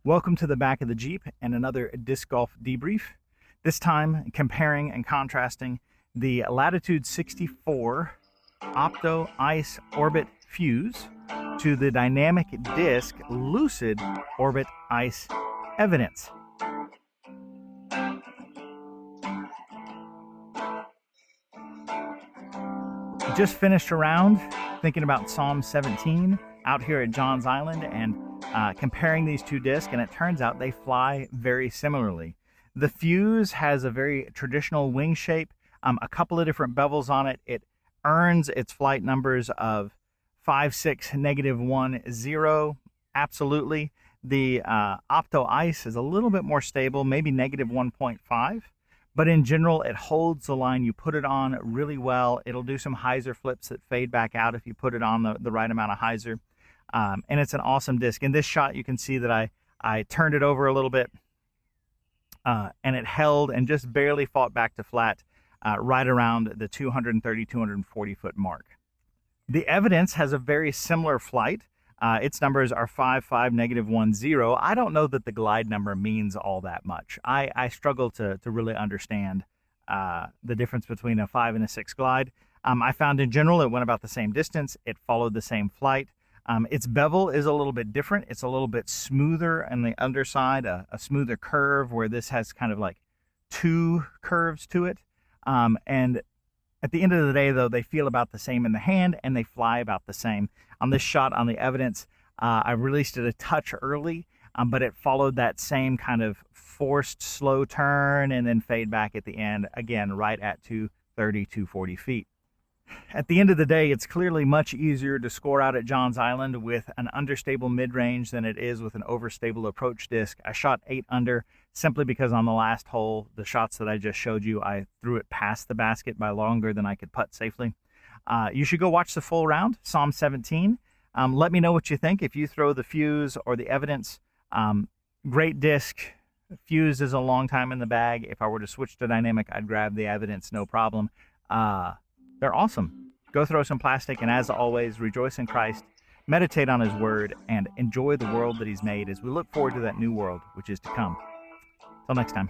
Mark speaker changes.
Speaker 1: Welcome to the back of the Jeep and another Disc Golf Debrief. This time comparing and contrasting the Latitude 64 Opto-Ice Orbit Fuse to the dynamic disc Lucid-Orbit Ice Evidence. Just finished a round thinking about Psalm 17 out here at Johns Island and comparing these two discs, and it turns out they fly very similarly. The Fuse has a very traditional wing shape, a couple of different bevels on it. It earns its flight numbers of 5, 6, -1, 0. Absolutely. The Opto-Ice is a little bit more stable, maybe -1.5. But in general, it holds the line. You put it on really well. It'll do some hyzer flips that fade back out if you put it on the right amount of hyzer. And it's an awesome disc. In this shot, you can see that I turned it over a little bit, and it held and just barely fought back to flat right around the 230, 240 foot mark. The Evidence has a very similar flight. Its numbers are 5, 5, -1, 0. I don't know that the glide number means all that much. I struggle to really understand the difference between a 5 and a 6 glide. I found in general it went about the same distance. It followed the same flight. Its bevel is a little bit different. It's a little bit smoother on the underside, a smoother curve, where this has kind of like two curves to it. And at the end of the day, though, they feel about the same in the hand and they fly about the same. On this shot on the Evidence, I released it a touch early, but it followed that same kind of forced slow turn and then fade back at the end, again, right at 230, 240 feet. At the end of the day, it's clearly much easier to score out at Johns Island with an understable mid-range than it is with an overstable approach disc. I shot 8 under simply because on the last hole, the shots that I just showed you, I threw it past the basket by longer than I could putt safely. You should go watch the full round, Psalm 17. Let me know what you think. If you throw the Fuse or the Evidence, great disc. Fuse is a long time in the bag. If I were to switch to dynamic, I'd grab the Evidence, no problem. They're awesome. Go throw some plastic, and as always, rejoice in Christ, meditate on his word, and enjoy the world that he's made as we look forward to that new world which is to come. Till next time.